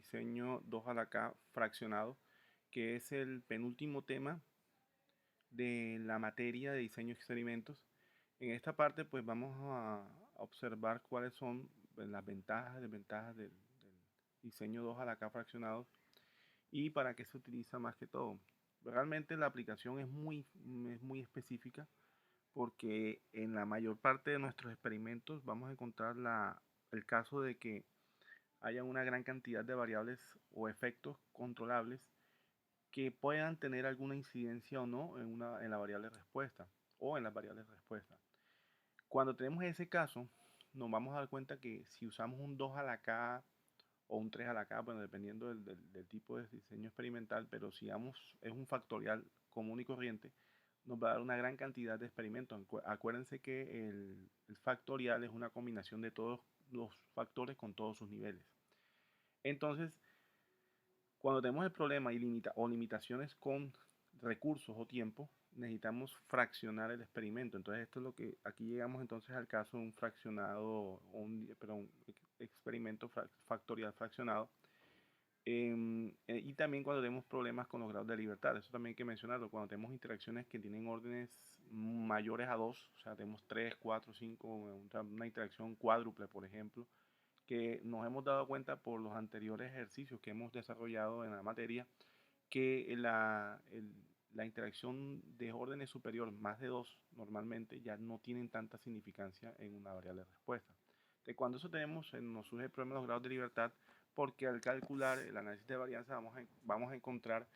diseño 2 a la K fraccionado, que es el penúltimo tema de la materia de diseño de experimentos. En esta parte pues vamos a observar cuáles son pues, las ventajas y desventajas del diseño 2 a la K fraccionado y para qué se utiliza más que todo. Realmente la aplicación es muy específica porque en la mayor parte de nuestros experimentos vamos a encontrar el caso de que haya una gran cantidad de variables o efectos controlables que puedan tener alguna incidencia o no en la variable respuesta o en las variables respuesta. Cuando tenemos ese caso, nos vamos a dar cuenta que si usamos un 2 a la K o un 3 a la K, bueno, dependiendo del tipo de diseño experimental, pero si es un factorial común y corriente, nos va a dar una gran cantidad de experimentos. Acuérdense que el factorial es una combinación de todos los factores con todos sus niveles. Entonces, cuando tenemos el problema o limitaciones con recursos o tiempo, necesitamos fraccionar el experimento. Entonces, esto es lo que aquí llegamos entonces al caso de un fraccionado, un experimento factorial fraccionado. Y también cuando tenemos problemas con los grados de libertad, eso también hay que mencionarlo, cuando tenemos interacciones que tienen órdenes mayores a 2, o sea, tenemos 3, 4, 5, una interacción cuádruple, por ejemplo, que nos hemos dado cuenta por los anteriores ejercicios que hemos desarrollado en la materia, que la interacción de órdenes superior, más de 2 normalmente, ya no tienen tanta significancia en una variable de respuesta. De cuando eso tenemos, nos surge el problema de los grados de libertad, porque al calcular el análisis de varianza vamos a encontrar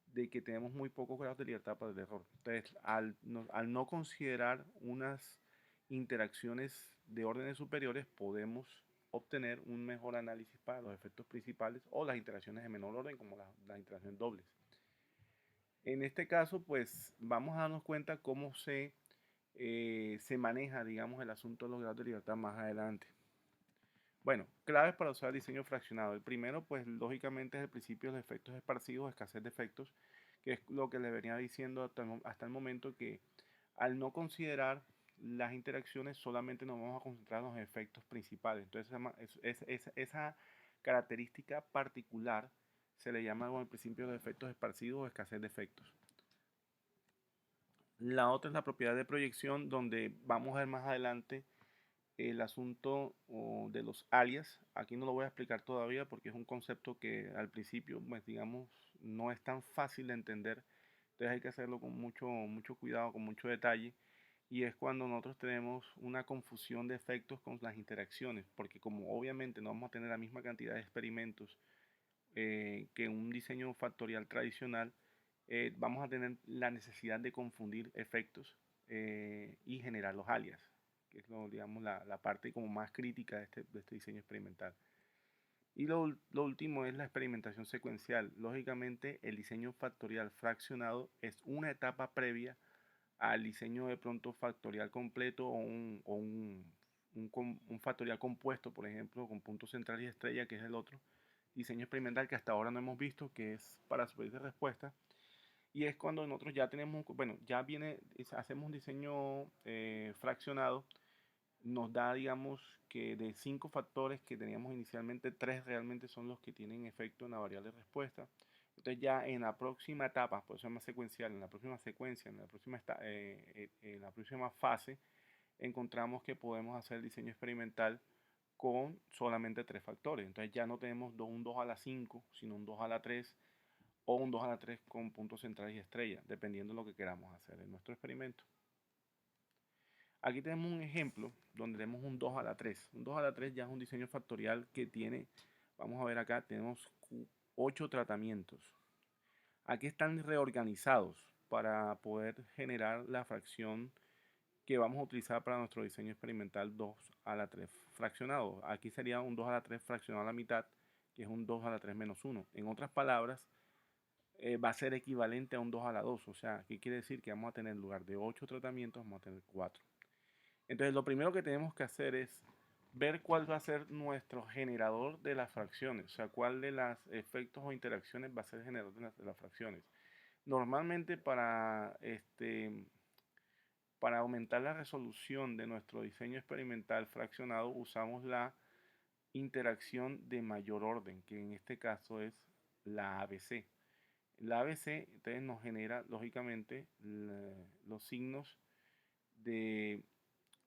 de que tenemos muy pocos grados de libertad para el error. Entonces, al no considerar unas interacciones de órdenes superiores, podemos obtener un mejor análisis para los efectos principales o las interacciones de menor orden, como las interacciones dobles. En este caso, pues vamos a darnos cuenta cómo se maneja, digamos, el asunto de los grados de libertad más adelante. Bueno, claves para usar el diseño fraccionado. El primero, pues lógicamente es el principio de los efectos esparcidos, escasez de efectos, que es lo que les venía diciendo hasta el momento, que al no considerar las interacciones solamente nos vamos a concentrar en los efectos principales. Entonces esa característica particular se le llama como el principio de efectos esparcidos o escasez de efectos. La otra es la propiedad de proyección, donde vamos a ver más adelante el asunto de los alias. Aquí no lo voy a explicar todavía porque es un concepto que al principio, pues digamos, no es tan fácil de entender. Entonces hay que hacerlo con mucho cuidado, con mucho detalle. Y es cuando nosotros tenemos una confusión de efectos con las interacciones, porque como obviamente no vamos a tener la misma cantidad de experimentos que un diseño factorial tradicional, vamos a tener la necesidad de confundir efectos y generar los alias, que es digamos, la parte como más crítica de este diseño experimental. Y lo último es la experimentación secuencial. Lógicamente, el diseño factorial fraccionado es una etapa previa al diseño de pronto factorial completo un factorial compuesto, por ejemplo, con punto central y estrella, que es el otro diseño experimental que hasta ahora no hemos visto, que es para superar de respuesta. Y es cuando nosotros ya tenemos, bueno, hacemos un diseño fraccionado, nos da, digamos, que de 5 factores que teníamos inicialmente, 3 realmente son los que tienen efecto en la variable de respuesta. Entonces ya en la próxima etapa, por eso es más secuencial, en la próxima secuencia, en la próxima fase, encontramos que podemos hacer el diseño experimental con solamente 3 factores. Entonces ya no tenemos un 2 a la 5, sino un 2 a la 3 o un 2 a la 3 con puntos centrales y estrella, dependiendo de lo que queramos hacer en nuestro experimento. Aquí tenemos un ejemplo donde tenemos un 2 a la 3. Un 2 a la 3 ya es un diseño factorial que tiene, vamos a ver acá, tenemos 8 tratamientos. Aquí están reorganizados para poder generar la fracción que vamos a utilizar para nuestro diseño experimental 2 a la 3 fraccionado. Aquí sería un 2 a la 3 fraccionado a la mitad, que es un 2 a la 3 menos 1. En otras palabras, va a ser equivalente a un 2 a la 2. O sea, ¿qué quiere decir? Que vamos a tener en lugar de 8 tratamientos, vamos a tener 4. Entonces, lo primero que tenemos que hacer es ver cuál va a ser nuestro generador de las fracciones. O sea, cuál de los efectos o interacciones va a ser el generador de las fracciones. Normalmente para aumentar la resolución de nuestro diseño experimental fraccionado usamos interacción de mayor orden, que en este caso es la ABC. La ABC entonces nos genera lógicamente los signos de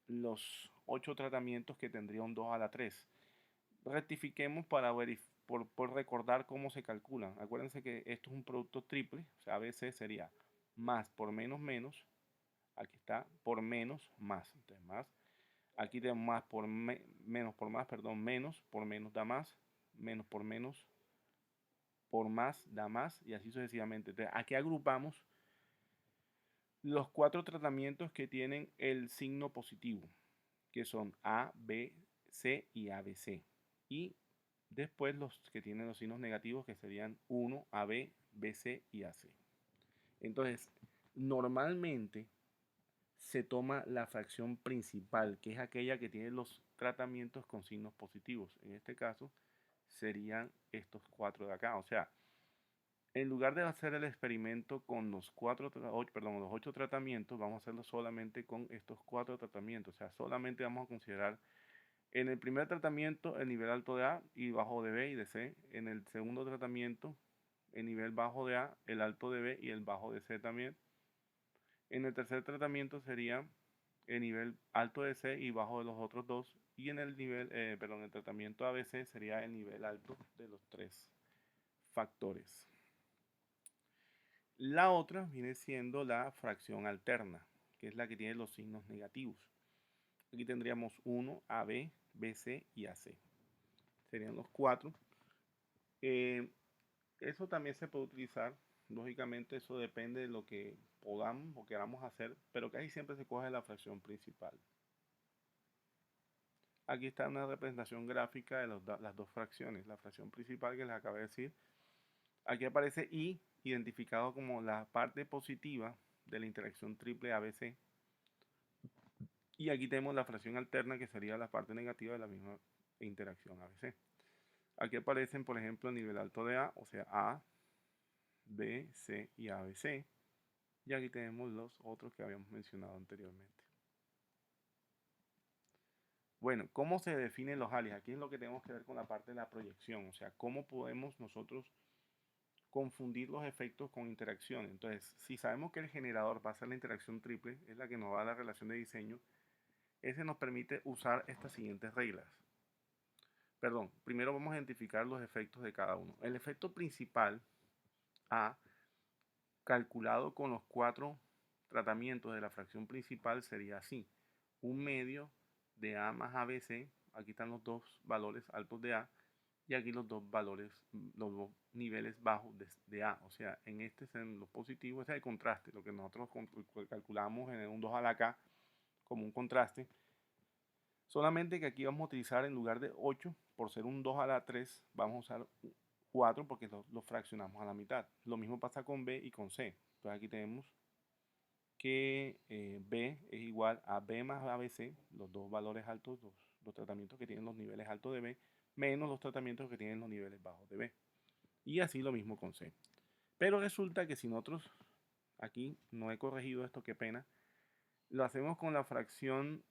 los 8 tratamientos que tendría un 2 a la 3. Rectifiquemos para por recordar cómo se calculan. Acuérdense que esto es un producto triple, o sea, ABC sería más por menos menos, aquí está por menos más, entonces más, aquí tenemos más por menos por más, perdón, menos por menos da más, menos por más da más y así sucesivamente. Entonces, aquí agrupamos los 4 tratamientos que tienen el signo positivo, que son A, B, C y ABC. Y después los que tienen los signos negativos, que serían 1, AB, BC y AC. Entonces, normalmente se toma la fracción principal, que es aquella que tiene los tratamientos con signos positivos. En este caso, serían estos 4 de acá. O sea, en lugar de hacer el experimento con los 8 tratamientos, vamos a hacerlo solamente con estos 4 tratamientos. O sea, solamente vamos a considerar en el primer tratamiento el nivel alto de A y bajo de B y de C. En el segundo tratamiento el nivel bajo de A, el alto de B y el bajo de C también. En el tercer tratamiento sería el nivel alto de C y bajo de los otros dos. Y en el el tratamiento ABC sería el nivel alto de los 3 factores. La otra viene siendo la fracción alterna, que es la que tiene los signos negativos. Aquí tendríamos 1, AB, BC y AC. Serían los 4. Eso también se puede utilizar. Lógicamente eso depende de lo que podamos o queramos hacer, pero casi siempre se coge la fracción principal. Aquí está una representación gráfica de las dos fracciones. La fracción principal que les acabé de decir. Aquí aparece I identificado como la parte positiva de la interacción triple ABC. Y aquí tenemos la fracción alterna que sería la parte negativa de la misma interacción ABC. Aquí aparecen, por ejemplo, el nivel alto de A, o sea, A, B, C y ABC. Y aquí tenemos los otros que habíamos mencionado anteriormente. Bueno, ¿cómo se definen los alias? Aquí es lo que tenemos que ver con la parte de la proyección, o sea, cómo podemos nosotros confundir los efectos con interacciones. Entonces, si sabemos que el generador va a ser la interacción triple, es la que nos va a dar la relación de diseño, ese nos permite usar estas siguientes reglas. Perdón, primero vamos a identificar los efectos de cada uno. El efecto principal, A, calculado con los 4 tratamientos de la fracción principal, sería así. Un medio de A más ABC, aquí están los dos valores altos de A, y aquí los dos valores, los dos niveles bajos de A. O sea, en este es en los positivos, este es el contraste, lo que nosotros calculamos en un 2 a la K como un contraste. Solamente que aquí vamos a utilizar en lugar de 8, por ser un 2 a la 3, vamos a usar 4 porque lo fraccionamos a la mitad. Lo mismo pasa con B y con C. Entonces aquí tenemos que B es igual a B más ABC, los dos valores altos, los tratamientos que tienen los niveles altos de B, menos los tratamientos que tienen los niveles bajos de B. Y así lo mismo con C. Pero resulta que si nosotros, aquí no he corregido esto, qué pena, lo hacemos con la fracción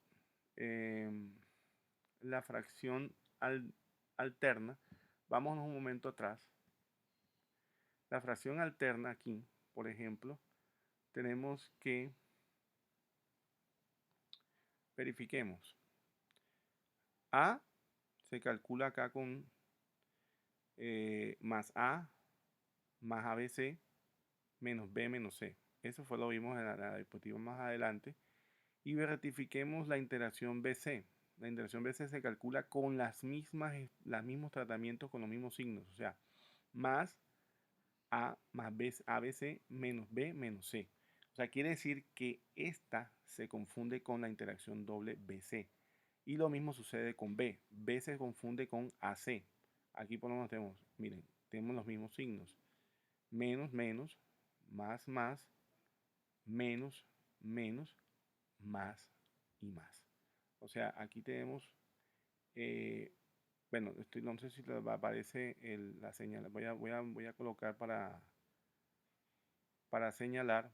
alterna. Vámonos un momento atrás. La fracción alterna aquí, por ejemplo, tenemos que verifiquemos. A se calcula acá con más A más ABC menos B menos C. Eso fue lo vimos en la diapositiva más adelante. Y rectifiquemos la interacción BC. La interacción BC se calcula con los mismos tratamientos con los mismos signos. O sea, más A más B, ABC menos B menos C. O sea, quiere decir que esta se confunde con la interacción doble BC. Y lo mismo sucede con B. B se confunde con AC. Aquí por lo menos tenemos, miren, tenemos los mismos signos. Menos, menos, más, más, menos, menos, más y más. O sea, aquí tenemos, bueno, no sé si les aparece la señal. Voy a colocar para señalar.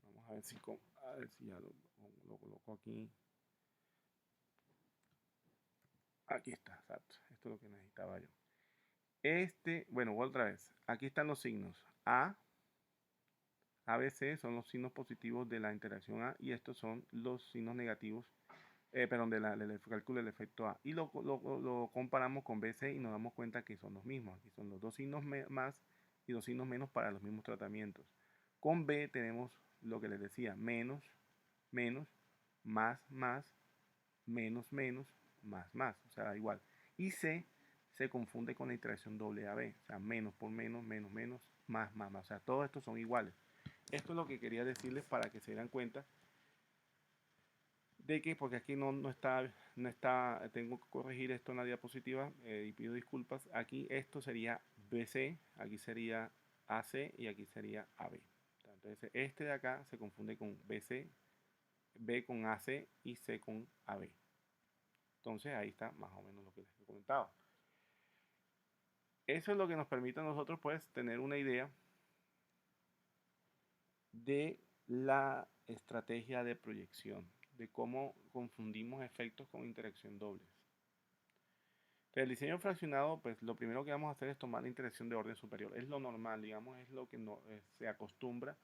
Vamos a ver si ya lo coloco aquí. Aquí está, exacto. Esto es lo que necesitaba yo. Bueno, otra vez. Aquí están los signos. ABC son los signos positivos de la interacción A y estos son los signos negativos, perdón, del cálculo del efecto A. Y lo comparamos con BC y nos damos cuenta que son los mismos. Aquí son los dos signos más y dos signos menos para los mismos tratamientos. Con B tenemos lo que les decía, menos, menos, más, más, menos, menos, más, más. O sea, igual. Y C se confunde con la interacción doble AB. O sea, menos por menos, menos, menos, más, más, más. O sea, todos estos son iguales. Esto es lo que quería decirles para que se dieran cuenta de que, porque aquí no está, tengo que corregir esto en la diapositiva y pido disculpas. Aquí esto sería BC, aquí sería AC y aquí sería AB. Entonces este de acá se confunde con BC, B con AC y C con AB. Entonces ahí está más o menos lo que les he comentado. Eso es lo que nos permite a nosotros pues tener una idea de la estrategia de proyección, de cómo confundimos efectos con interacción dobles. El diseño fraccionado, pues lo primero que vamos a hacer es tomar la interacción de orden superior. Es lo normal, digamos, es lo que se acostumbra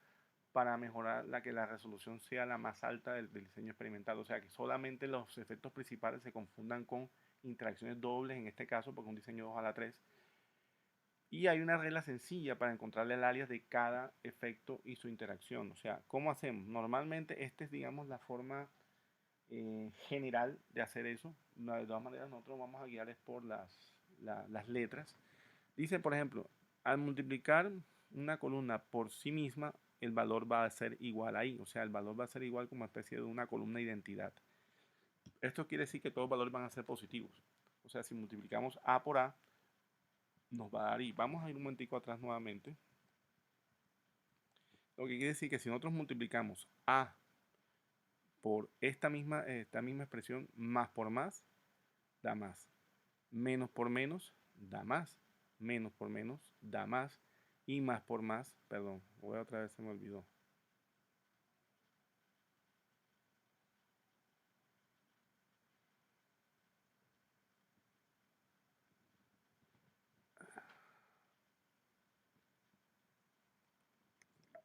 para mejorar que la resolución sea la más alta del diseño experimental. O sea, que solamente los efectos principales se confundan con interacciones dobles, en este caso, porque es un diseño 2 a la 3. Y hay una regla sencilla para encontrarle el alias de cada efecto y su interacción. O sea, ¿cómo hacemos? Normalmente esta es, digamos, la forma general de hacer eso. De todas maneras, nosotros vamos a guiarles por las letras. Dice, por ejemplo, al multiplicar una columna por sí misma, el valor va a ser igual ahí. O sea, el valor va a ser igual como especie de una columna identidad. Esto quiere decir que todos los valores van a ser positivos. O sea, si multiplicamos A por A, nos va a dar I. Vamos a ir un momentico atrás nuevamente. Lo que quiere decir que si nosotros multiplicamos A por esta misma expresión, más por más, da más. Menos por menos, da más. Menos por menos, da más. Y más por más, perdón, voy otra vez, se me olvidó.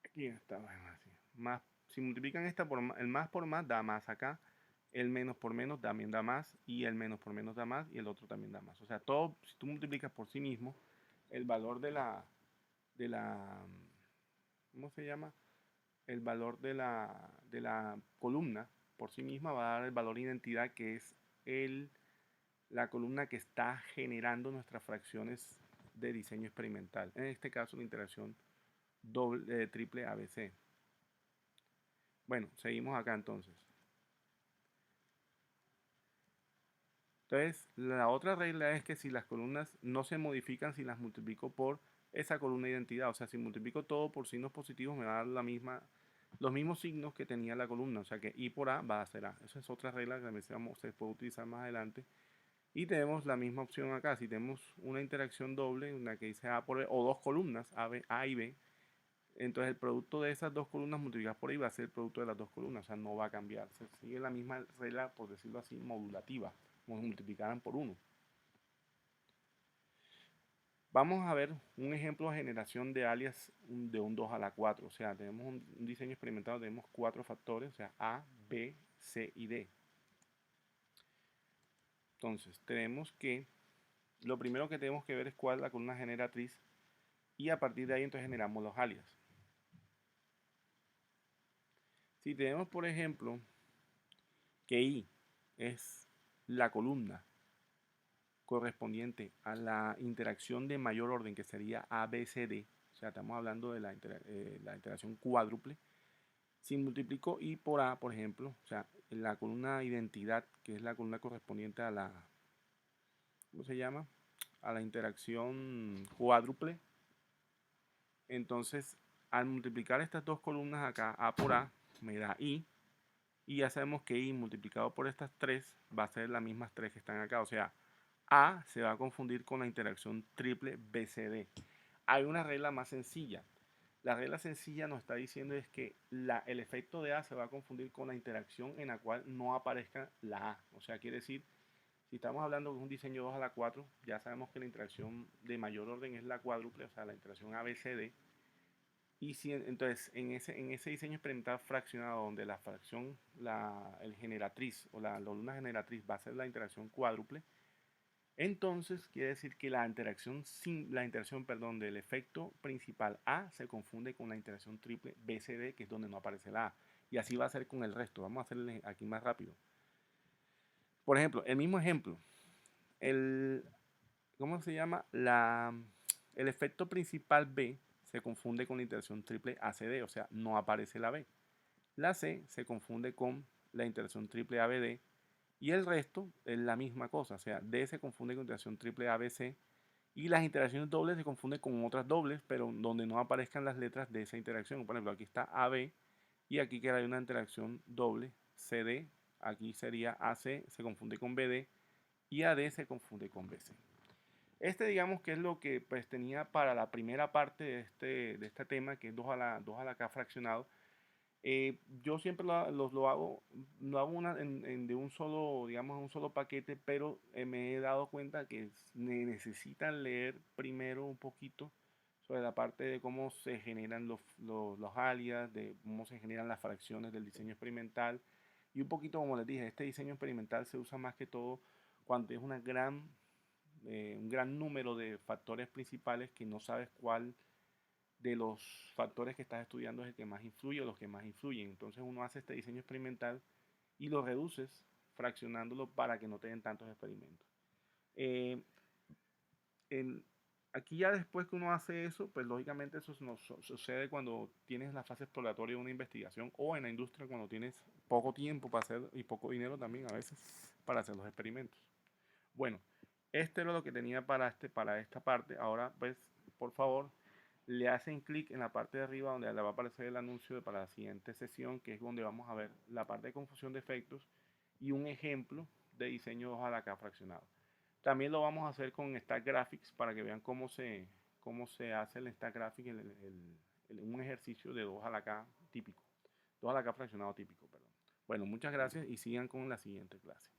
Aquí está, bueno, así. Más, si multiplican esta por el más por más, da más acá. El menos por menos también da más. Y el menos por menos da más. Y el otro también da más. O sea, todo, si tú multiplicas por sí mismo, el valor de la, ¿cómo se llama? El valor de la columna por sí misma va a dar el valor de identidad que es la columna que está generando nuestras fracciones de diseño experimental. En este caso, la interacción triple ABC. Bueno, seguimos acá entonces. Entonces, la otra regla es que si las columnas no se modifican si las multiplico por esa columna de identidad, o sea, si multiplico todo por signos positivos me va a dar los mismos signos que tenía la columna, o sea que I por A va a ser A. Esa es otra regla que se puede utilizar más adelante. Y tenemos la misma opción acá, si tenemos una interacción doble, una que dice A por B, o dos columnas, A y B, entonces el producto de esas dos columnas multiplicadas por I va a ser el producto de las dos columnas, o sea, no va a cambiar. Se sigue la misma regla, por decirlo así, modulativa, como si multiplicaran por 1. Vamos a ver un ejemplo de generación de alias de un 2 a la 4. O sea, tenemos un diseño experimentado, tenemos 4 factores, o sea, A, B, C y D. Entonces, tenemos que, lo primero que tenemos que ver es cuál es la columna generatriz y a partir de ahí entonces generamos los alias. Si tenemos, por ejemplo, que I es la columna correspondiente a la interacción de mayor orden, que sería ABCD, o sea, estamos hablando de la interacción cuádruple. Si multiplico I por A, por ejemplo, o sea, la columna identidad, que es la columna correspondiente a ¿cómo se llama? A la interacción cuádruple. Entonces, al multiplicar estas dos columnas acá, A por A, me da I. Y ya sabemos que I multiplicado por estas tres va a ser las mismas tres que están acá. O sea, A se va a confundir con la interacción triple BCD. Hay una regla más sencilla. La regla sencilla nos está diciendo es que el efecto de A se va a confundir con la interacción en la cual no aparezca la A. O sea, quiere decir, Si estamos hablando de un diseño 2 a la 4, ya sabemos que la interacción de mayor orden es la cuádruple, o sea, la interacción ABCD. Y si entonces en ese diseño experimental fraccionado, donde la fracción, el generatriz o la luna generatriz va a ser la interacción cuádruple, entonces quiere decir que la interacción, perdón, del efecto principal A se confunde con la interacción triple BCD, que es donde no aparece la A. Y así va a ser con el resto. Vamos a hacerle aquí más rápido. Por ejemplo, el mismo ejemplo. El, ¿Cómo se llama? El efecto principal B se confunde con la interacción triple ACD, o sea, no aparece la B. La C se confunde con la interacción triple ABD y el resto es la misma cosa, o sea, D se confunde con interacción triple ABC y las interacciones dobles se confunden con otras dobles, pero donde no aparezcan las letras de esa interacción. Por ejemplo, aquí está AB y aquí que hay una interacción doble CD, aquí sería AC, se confunde con BD y AD se confunde con BC. Digamos que es lo que pues tenía para la primera parte de este tema, que es 2 a la K fraccionado. Yo siempre lo hago de un solo, digamos, un solo paquete, pero me he dado cuenta que necesitan leer primero un poquito sobre la parte de cómo se generan los alias, de cómo se generan las fracciones del diseño experimental. Y un poquito, como les dije, este diseño experimental se usa más que todo cuando es un gran número de factores principales que no sabes cuál de los factores que estás estudiando es el que más influye o los que más influyen. Entonces uno hace este diseño experimental y lo reduces fraccionándolo para que no te den tantos experimentos. Eh, en- Aquí ya después que uno hace eso, pues lógicamente eso sucede cuando tienes la fase exploratoria de una investigación o en la industria cuando tienes poco tiempo para hacer y poco dinero también a veces para hacer los experimentos. Bueno, este era lo que tenía para esta parte. Ahora, pues, por favor, le hacen clic en la parte de arriba donde le va a aparecer el anuncio para la siguiente sesión, que es donde vamos a ver la parte de confusión de efectos y un ejemplo de diseño de hoja de K fraccionado. También lo vamos a hacer con Stack Graphics para que vean cómo se hace el Stack Graphics, un ejercicio de 2 a la K típico, 2 a la K fraccionado típico, perdón. Bueno, muchas gracias y sigan con la siguiente clase.